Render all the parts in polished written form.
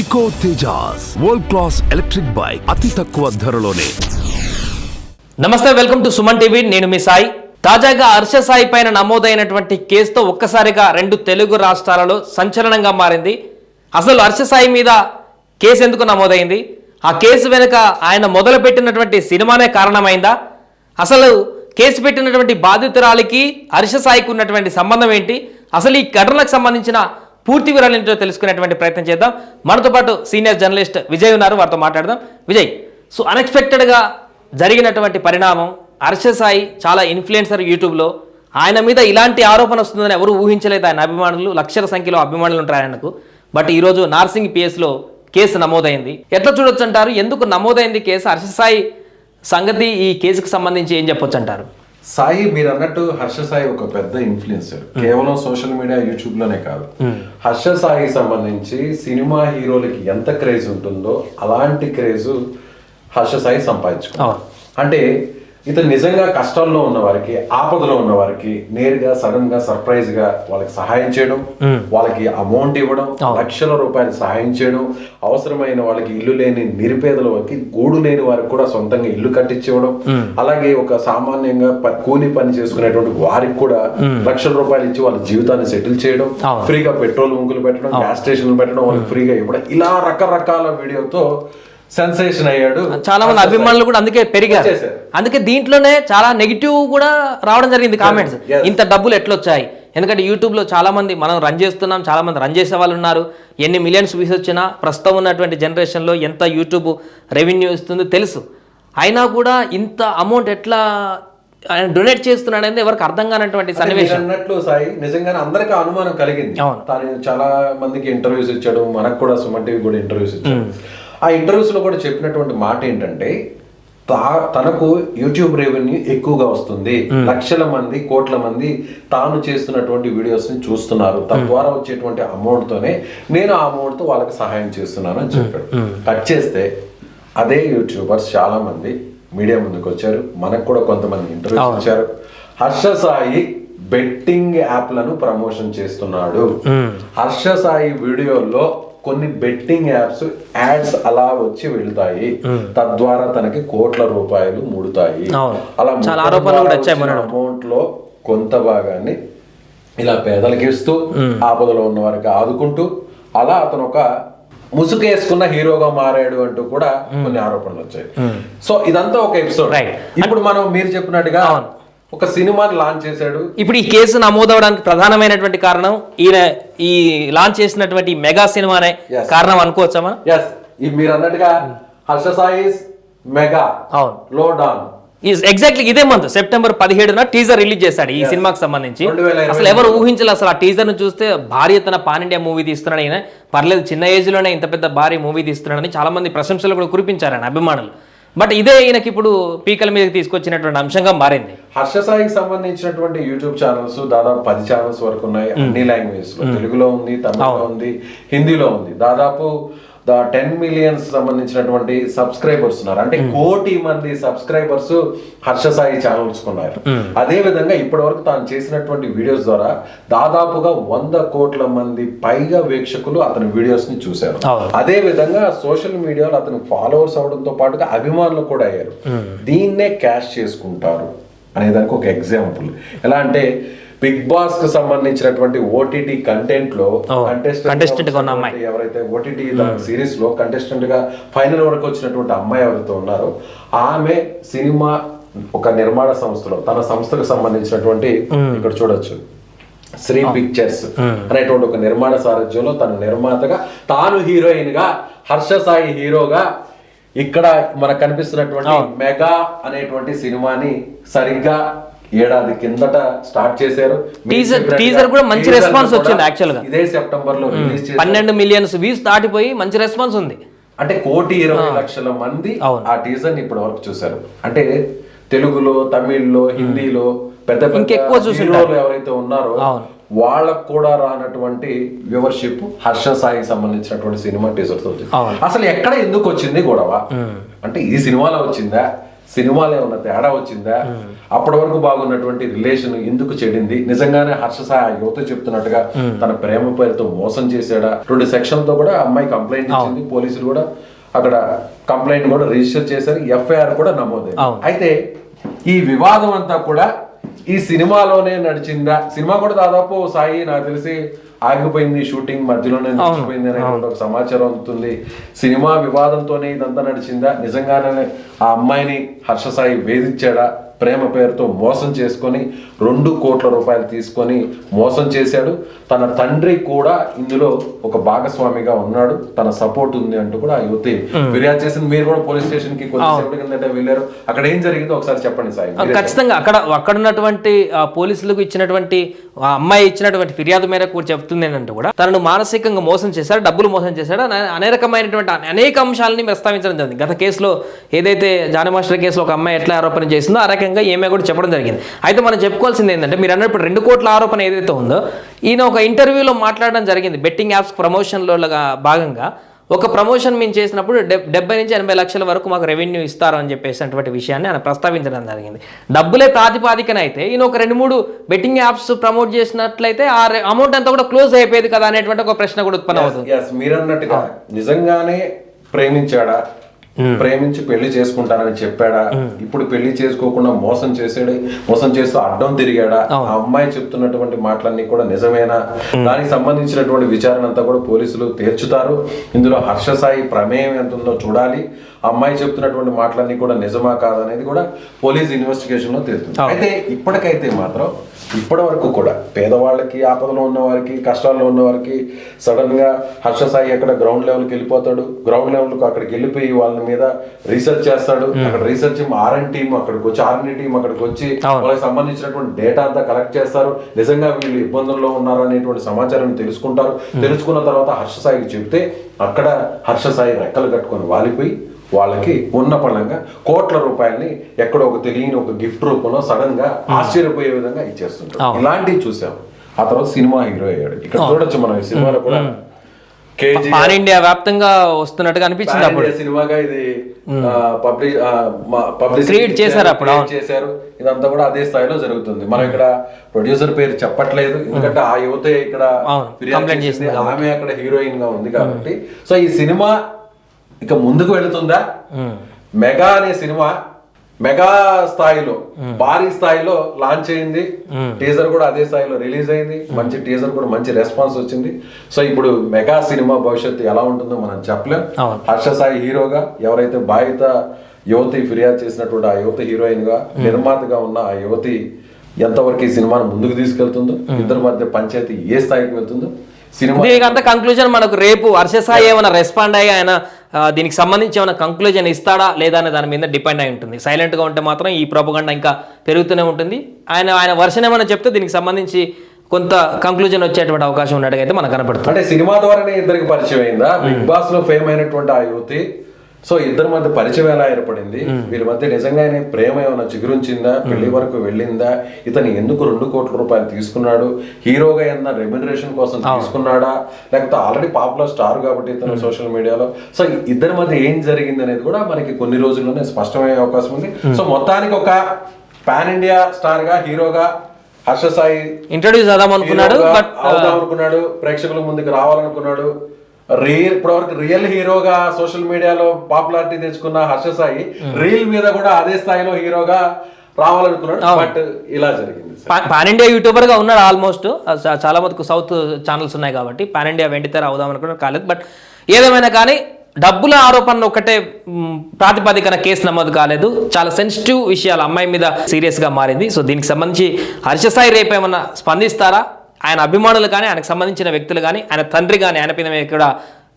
Eco Tejas world class electric bike అతి తక్కువ ధరలోనే. నమస్తే, వెల్కమ్ టు సుమన్ టీవీ. నేను మీ సాయి. తాజాగా హర్ష సాయి పైన నమోదైనటువంటి కేసుతో ఒక్కసారిగా 2 తెలుగు రాష్ట్రాలలో సంచలనంగా మారింది. అసలు హర్ష సాయి మీద కేసు ఎందుకు నమోదైంది? ఆ కేసు వెనుక ఆయన మొదలుపెట్టినటువంటి సినిమానే కారణమైందా? అసలు కేసు పెట్టినటువంటి బాధితురాలికి హర్ష సాయికి ఉన్నటువంటి సంబంధం ఏంటి? అసలు ఈ ఘటనకు సంబంధించిన పూర్తి వివరాలు ఏంటో తెలుసుకునేటువంటి ప్రయత్నం చేద్దాం. మనతో పాటు సీనియర్ జర్నలిస్ట్ విజయ్ ఉన్నారు, వారితో మాట్లాడదాం. విజయ్, సో అన్ఎక్స్పెక్టెడ్గా జరిగినటువంటి పరిణామం, హర్ష సాయి చాలా ఇన్ఫ్లుయెన్సర్ యూట్యూబ్లో, ఆయన మీద ఇలాంటి ఆరోపణ వస్తుందని ఎవరు ఊహించలేదు. ఆయన అభిమానులు, లక్షల సంఖ్యలో అభిమానులు ఉంటారు ఆయనకు. బట్ ఈరోజు నార్సింగ్ పిఎస్లో కేసు నమోదైంది. ఎట్లా చూడొచ్చు అంటారు? ఎందుకు నమోదైంది కేసు? హర్ష సాయి సంగతి, ఈ కేసుకు సంబంధించి ఏం చెప్పొచ్చు అంటారు? సాయి, మీరు అన్నట్టు హర్ష సాయి ఒక పెద్ద ఇన్ఫ్లుయెన్సర్, కేవలం సోషల్ మీడియా యూట్యూబ్ లోనే కాదు. హర్ష సాయికి సంబంధించి సినిమా హీరోలకి ఎంత క్రేజ్ ఉంటుందో అలాంటి క్రేజ్ హర్ష సాయి సంపాదించుకున్నాడు. అంటే ఇతను నిజంగా కష్టాల్లో ఉన్న వారికి, ఆపదలో ఉన్న వారికి నేరుగా సడన్ గా సర్ప్రైజ్ గా వాళ్ళకి సహాయం చేయడం, వాళ్ళకి అమౌంట్ ఇవ్వడం, లక్షల రూపాయలు సహాయం చేయడం, అవసరమైన వాళ్ళకి ఇల్లు లేని నిరుపేదల వారికి, గూడు లేని వారికి కూడా సొంతంగా ఇల్లు కట్టించివ్వడం, అలాగే ఒక సామాన్యంగా కూలి పని చేసుకునేటువంటి వారికి కూడా లక్షల రూపాయలు ఇచ్చి వాళ్ళ జీవితాన్ని సెటిల్ చేయడం, ఫ్రీగా పెట్రోల్ ముంకులు పెట్టడం, గ్యాస్ స్టేషన్లు పెట్టడం, వాళ్ళకి ఫ్రీగా ఇవ్వడం, ఇలా రకరకాల వీడియోతో సెన్సేషన్ అయ్యాడు. చాలా మంది అభిమానులు కూడా అందుకే పెరిగారు. అందుకే దీంట్లోనే చాలా నెగిటివ్ కూడా రావడం జరిగింది కామెంట్స్. ఇంత డబ్బులు ఎట్లొచ్చాయి? ఎందుకంటే యూట్యూబ్లో చాలా మంది మనం రన్ చేస్తున్నాం, చాలా మంది రన్ చేసే వాళ్ళు ఉన్నారు. ఎన్ని మిలియన్స్ వ్యూస్ వచ్చినా ప్రస్తుతం ఉన్నటువంటి జనరేషన్లో ఎంత యూట్యూబ్ రెవెన్యూ ఇస్తుందో తెలుసు. అయినా కూడా ఇంత అమౌంట్ ఎట్లా ఆయన డొనేట్ చేస్తున్నాడు అనేది ఎవరికి అర్థం కానటువంటి సన్నివేశం. అన్నట్లు సాయి, నిజంగానే అందరికీ అనుమానం కలిగింది. తాను చాలా మందికి ఇంటర్వ్యూస్ ఇచ్చాడు, మనకు కూడా సుమన్ టీవీ కూడా ఇంటర్వ్యూస్ ఇచ్చాడు. ఆ ఇంటర్వ్యూస్ లో కూడా చెప్పినటువంటి మాట ఏంటంటే, తనకు యూట్యూబ్ రెవెన్యూ ఎక్కువగా వస్తుంది, లక్షల మంది, కోట్ల మంది తాను చేస్తున్నటువంటి వీడియోస్ ని చూస్తున్నారు, తద్వారా వచ్చేటువంటి అమౌంట్ తోనే నేను ఆ అమౌంట్ తో వాళ్ళకి సహాయం చేస్తున్నాను అని చెప్పాడు. కట్ చేస్తే అదే యూట్యూబర్స్ చాలా మంది మీడియా ముందుకు వచ్చారు, మనకు కూడా కొంతమంది ఇంటర్వ్యూస్ ఇచ్చారు. హర్ష సాయి బెట్టింగ్ యాప్లను ప్రమోషన్ చేస్తున్నాడు, హర్ష సాయి వీడియోల్లో కొన్ని బెట్టింగ్ యాడ్స్ అలా వచ్చి వెళ్తాయి, తద్వారా తనకి కోట్ల రూపాయలు ముడుతాయి, అలా అమౌంట్ లో కొంత భాగాన్ని ఇలా పేదలకి ఇస్తూ, ఆపదలో ఉన్న వారికి ఆదుకుంటూ, అలా అతను ఒక ముసుగేసుకున్న హీరోగా మారాడు అంటూ కూడా కొన్ని ఆరోపణలు వచ్చాయి. సో ఇదంతా ఒక ఎపిసోడ్. ఇప్పుడు మీరు చెప్పినట్టుగా ఒక సినిమాని లాంచ్ చేశాడు. ఇప్పుడు ఈ కేసు నమోదవడానికి ప్రధానమైనటువంటి కారణం ఈయన ఈ లాంచ్ చేసినటువంటి మెగా సినిమానే కారణం అనుకోవచ్చా? మీరు అన్నట్టుగా హర్ష సాయి మెగా లో డాన్ ఎగ్జాక్ట్లీ ఇదే మంత్ సెప్టెంబర్ 17న టీజర్ రిలీజ్ చేశాడు ఈ సినిమాకి సంబంధించి. అసలు ఎవరు ఊహించలేదు అసలు ఆ టీజర్ ను చూస్తే భారీ ఎత్తున పాన్ ఇండియా మూవీ తీస్తున్నాడు ఈయన. పర్లేదు, చిన్న ఏజ్ లోనే ఇంత పెద్ద భారీ మూవీ తీస్తున్నాడని చాలా మంది ప్రశంసలు కూడా కురిపించారు ఆయన అభిమానులు. బట్ ఇదే ఈయనకి ఇప్పుడు పీకల మీదకి తీసుకొచ్చినటువంటి అంశంగా మారింది. హర్ష సాయికి సంబంధించినటువంటి యూట్యూబ్ ఛానల్స్ దాదాపు 10 ఛానల్స్ వరకు ఉన్నాయి, అన్ని లాంగ్వేజెస్ లో. తెలుగులో ఉంది, తమిళలో ఉంది, హిందీలో ఉంది. దాదాపు 10 మిలియన్స్ సంబంధించినటువంటి సబ్స్క్రైబర్స్ ఉన్నారు. అంటే 1 కోటి మంది సబ్స్క్రైబర్స్ హర్ష సాయి ఛానల్స్ ఉన్నారు. అదే విధంగా ఇప్పటి వరకు తాను చేసినటువంటి వీడియోస్ ద్వారా దాదాపుగా 100 కోట్ల మంది పైగా వీక్షకులు అతని వీడియోస్ ని చూశారు. అదే విధంగా సోషల్ మీడియాలో అతను ఫాలోవర్స్ అవడంతో పాటుగా అభిమానులు కూడా అయ్యారు. దీన్నే క్యాష్ చేసుకుంటారు అనేదానికి ఒక ఎగ్జాంపుల్ ఎలా అంటే, బిగ్ బాస్ కు సంబంధించినటువంటి ఓటీటీ కంటెంట్ లో కంటెస్టెంట్ ఎవరైతే ఓటీటీ సిరీస్ లో కంటెస్టెంట్ గా ఫైనల్ వరకు వచ్చినటువంటి అమ్మాయి ఎవరైతే ఉన్నారో, ఆమె సినిమా ఒక నిర్మాణ సంస్థలో, తన సంస్థకు సంబంధించినటువంటి ఇక్కడ చూడొచ్చు శ్రీ పిక్చర్స్ అనేటువంటి ఒక నిర్మాణ సారథ్యంలో తన నిర్మాతగా, తాను హీరోయిన్ గా, హర్ష సాయి హీరోగా ఇక్కడ మనకు కనిపిస్తున్నటువంటి మెగా అనేటువంటి సినిమాని సరిగ్గా ఏడాది కిందట స్టార్ట్ చేశారు. టీజర్ కూడా మంచి రెస్పాన్స్ వచ్చింది. యాక్చువల్ గా ఇదే సెప్టెంబర్ లో రిలీజ్ చేశారు. 12 మిలియన్స్ వ్యూస్ దాటిపోయి మంచి రెస్పాన్స్ ఉంది. అంటే 1,20,00,000 మంది ఆ టీజర్ ని ఇప్పటి వరకు చూశారు. అంటే తెలుగులో, తమిళ్లో, హిందీలో పెద్ద ఇంకెక్కువ హీరోలు ఎవరైతే ఉన్నారో వాళ్ళకు కూడా రానటువంటి వ్యూవర్షిప్ హర్ష సాయికి సంబంధించినటువంటి సినిమా టీజర్ తో వచ్చింది. అసలు ఎక్కడ ఎందుకు వచ్చింది గొడవ అంటే, ఈ సినిమాలో వచ్చిందా, సినిమాలో ఏమన్నా తేడా వచ్చిందా, అప్పటి వరకు బాగున్నటువంటి రిలేషన్ ఎందుకు చెడింది, నిజంగానే హర్ష సాయి ఆ యువత చెప్తున్నట్టుగా తన ప్రేమ పేరుతో మోసం చేశాడా, 2 సెక్షన్లతో కూడా అమ్మాయి కంప్లైంట్ ఇచ్చింది, పోలీసులు కూడా అక్కడ కంప్లైంట్ కూడా రిజిస్టర్ చేశారు, ఎఫ్ఐఆర్ కూడా నమోదైంది. అయితే ఈ వివాదం అంతా కూడా ఈ సినిమాలోనే నడిచిందా? సినిమా కూడా దాదాపు సాయి నాకు తెలిసి ఆగిపోయింది, షూటింగ్ మధ్యలోనే నిలిచిపోయింది అనేటువంటి ఒక సమాచారం అందుతుంది. సినిమా వివాదంతోనే ఇదంతా నడిచిందా, నిజంగానే ఆ అమ్మాయిని హర్ష సాయి వేధించాడా, ప్రేమ పేరుతో మోసం చేసుకొని 2 కోట్ల రూపాయలు తీసుకొని మోసం చేశాడు. తన తండ్రి కూడా ఇందులో ఒక భాగస్వామిగా ఉన్నాడు, తన సపోర్ట్ ఉంది అంటూ కూడా ఆ యువతి ఫిర్యాదు చేసింది. మీరు కూడా పోలీస్ స్టేషన్ కి కొద్దిసేపటి కిందట వెళ్ళారు, అక్కడ ఏం జరిగిందో ఒకసారి చెప్పండి సాయి. ఖచ్చితంగా అక్కడ ఉన్నటువంటి పోలీసులకు ఇచ్చినటువంటి అమ్మాయి ఇచ్చినటువంటి ఫిర్యాదు మేరకు చెప్తుంది ఏంటంటే కూడా తనను మానసికంగా మోసం చేశాడు, డబ్బులు మోసం చేశాడు, అనేకమైనటువంటి అనేక అంశాలని ప్రస్తావించడం జరిగింది. గత కేసులో ఏదైతే జానీ మాస్టర్ కేసులో ఒక అమ్మాయి ఎట్లా ఆరోపణ చేసిందో ఆ రకంగా ఏమే కూడా చెప్పడం జరిగింది. అయితే మనం చెప్పుకోవాల్సింది ఏంటంటే మీరు అన్నప్పుడు 2 కోట్ల ఆరోపణ ఏదైతే ఉందో ఈయన ఒక ఇంటర్వ్యూలో మాట్లాడడం జరిగింది. బెట్టింగ్ యాప్స్ ప్రమోషన్లో భాగంగా ఒక ప్రమోషన్ మేము చేసినప్పుడు 70 నుంచి 80 లక్షల వరకు మాకు రెవెన్యూ ఇస్తారు అని చెప్పేసినటువంటి విషయాన్ని ఆయన ప్రస్తావించడం జరిగింది. డబ్బులే ప్రాతిపాదికన అయితే ఈయన ఒక 2-3 బెట్టింగ్ యాప్స్ ప్రమోట్ చేసినట్లయితే ఆ అమౌంట్ అంతా కూడా క్లోజ్ అయిపోయేది కదా అనేటువంటి ఒక ప్రశ్న కూడా ఉత్పన్నం అవుతుంది. మీరు అన్నట్టుగా నిజంగానే ప్రేమించాడా, ప్రేమించి పెళ్లి చేసుకుంటానని చెప్పాడా, ఇప్పుడు పెళ్లి చేసుకోకుండా మోసం చేస్తూ అడ్డం తిరిగాడా, ఆ అమ్మాయి చెప్తున్నటువంటి మాటలన్నీ కూడా నిజమేనా, దానికి సంబంధించినటువంటి విచారణ అంతా కూడా పోలీసులు తేల్చుతారు. ఇందులో హర్ష సాయి ప్రమేయం ఎంత ఉందో చూడాలి. అమ్మాయి చెప్తున్నటువంటి మాటలన్నీ కూడా నిజమా కాదనేది కూడా పోలీస్ ఇన్వెస్టిగేషన్ లో తేలుతుంది. అయితే ఇప్పటికైతే మాత్రం ఇప్పటి వరకు కూడా పేదవాళ్ళకి, ఆపదలో ఉన్న వారికి, కష్టాల్లో ఉన్న వారికి సడన్ గా హర్ష సాయి అక్కడ గ్రౌండ్ లెవెల్కి వెళ్ళిపోతాడు. గ్రౌండ్ లెవెల్ కు అక్కడికి వెళ్ళిపోయి వాళ్ళ మీద రీసెర్చ్ చేస్తాడు. అక్కడ రీసెర్చ్ ఆర్ఎన్ టీం అక్కడికి వచ్చి వాళ్ళకి సంబంధించినటువంటి డేటా అంతా కలెక్ట్ చేస్తారు. నిజంగా వీళ్ళు ఇబ్బందుల్లో ఉన్నారు అనేటువంటి సమాచారం తెలుసుకుంటారు. తెలుసుకున్న తర్వాత హర్ష సాయికి చెప్తే అక్కడ హర్ష సాయి రెక్కలు కట్టుకొని వాలిపోయి వాళ్ళకి ఉన్న పళ్ళంగా కోట్ల రూపాయలని ఎక్కడో ఒక తెలియని ఒక గిఫ్ట్ రూపంలో సడన్ గా ఆశ్చర్యపోయే విధంగా ఇచ్చేస్తుంటారు. ఇలాంటివి చూసాం. ఆ తర్వాత సినిమా హీరో అయ్యాడు. ఇక్కడ చూడొచ్చు మనం ఈ సినిమాలో కూడా పాన్ ఇండియా వ్యాప్తంగా వస్తున్నట్టుగా అనిపించింది. అప్పుడు సినిమాగా ఇది పబ్లిసిటీ చేశారు. ఇదంతా కూడా అదే స్థాయిలో జరుగుతుంది. మనం ఇక్కడ ప్రొడ్యూసర్ పేరు చెప్పట్లేదు, ఎందుకంటే ఆ యువతే ఇక్కడ ఫిర్యాదు చేసింది, ఆమె అక్కడ హీరోయిన్ గా ఉంది కాబట్టి. సో ఈ సినిమా ఇక ముందుకు వెళుతుందా? మెగా అనే సినిమా మెగా స్థాయిలో, భారీ స్థాయిలో లాంచ్ అయింది. టీజర్ కూడా అదే స్థాయిలో రిలీజ్ అయింది. మంచి టీజర్ కూడా మంచి రెస్పాన్స్ వచ్చింది. సో ఇప్పుడు మెగా సినిమా భవిష్యత్తు ఎలా ఉంటుందో మనం చెప్పలేం. హర్ష సాయి హీరోగా, ఎవరైతే బాధిత యువతి ఫిర్యాదు చేసినటువంటి ఆ యువతి హీరోయిన్ గా, నిర్మాతగా ఉన్న ఆ యువతి ఎంతవరకు ఈ సినిమాను ముందుకు తీసుకెళ్తుందో, ఇద్దరి మధ్య పంచాయతీ ఏ స్థాయికి వెళ్తుందో దీనికంతా కంక్లూజన్ మనకు రేపు హర్ష సాయి ఏమైనా రెస్పాండ్ అయ్యి ఆయన దీనికి సంబంధించి ఏమైనా కంక్లూజన్ ఇస్తాడా లేదా అనే దాని మీద డిపెండ్ అయి ఉంటుంది. సైలెంట్గా ఉంటే మాత్రం ఈ ప్రోపగండా ఇంకా పెరుగుతూనే ఉంటుంది. ఆయన వర్షన్ ఏమైనా చెప్తే దీనికి సంబంధించి కొంత కంక్లూజన్ వచ్చేటువంటి అవకాశం ఉన్నట్టుగా అయితే మనకు కనపడుతుంది. అంటే సినిమా ద్వారానే ఇద్దరికి పరిచయం అయిందా? బిగ్ బాస్ లో ఫేమ్ అయినటువంటి ఆ యువతి, సో ఇద్దరి మధ్య పరిచయం ఎలా ఏర్పడింది? వీళ్ళ మధ్య నిజంగానే ప్రేమ ఏమైనా చిగురించిందా? పెళ్లి వరకు వెళ్ళిందా? ఇతను ఎందుకు 2 కోట్ల రూపాయలు తీసుకున్నాడు? హీరోగా ఏమన్నా రెమ్యునరేషన్ కోసం తీసుకున్నాడా, లేకపోతే ఆల్రెడీ పాపులర్ స్టార్ కాబట్టి ఇతను సోషల్ మీడియాలో? సో ఇద్దరి మధ్య ఏం జరిగింది అనేది కూడా మనకి కొన్ని రోజుల్లోనే స్పష్టమయ్యే అవకాశం ఉంది. సో మొత్తానికి ఒక పాన్ ఇండియా స్టార్ గా, హీరోగా హర్ష సాయి ఇంట్రొడ్యూస్ అవుదాం అనుకున్నాడు, ప్రేక్షకుల ముందుకు రావాలనుకున్నాడు. ఇప్పటివరకు రియల్ హీరోగా సోషల్ మీడియాలో పాపులారిటీ తెచ్చుకున్న హర్ష సాయి రీల్ మీద కూడా అదే స్థాయిలో హీరోగా రావాలనుకున్నాడు. బట్ ఇలా జరిగింది. పాన్ ఇండియా యూట్యూబర్ గా ఉన్నాడు. ఆల్మోస్ట్ చాలా మందికి సౌత్ ఛానల్స్ ఉన్నాయి కాబట్టి పాన్ ఇండియా వెండితెర అవుదాం అనుకున్నాడు, కాలేదు. బట్ ఏదేమైనా కానీ డబ్బుల ఆరోపణలు ఒకటే ప్రాతిపదికన కేసు నమోదు కాలేదు. చాలా సెన్సిటివ్ విషయాలు అమ్మాయి మీద సీరియస్ గా మారింది. సో దీనికి సంబంధించి హర్ష సాయి రేపు ఏమన్నా స్పందిస్తారా? ఆయన అభిమానులు కానీ, ఆయనకు సంబంధించిన వ్యక్తులు కానీ, ఆయన తండ్రి కానీ, ఆయన పైన కూడా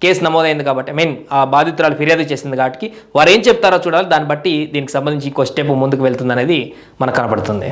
కేసు నమోదైంది కాబట్టి, ఆ బాధితురాలు ఫిర్యాదు చేసింది కాబట్టి వారు ఏం చెప్తారో చూడాలి. దాన్ని బట్టి దీనికి సంబంధించి ఇంకో స్టెప్ ముందుకు వెళ్తుంది అనేది మనకు కనపడుతుంది.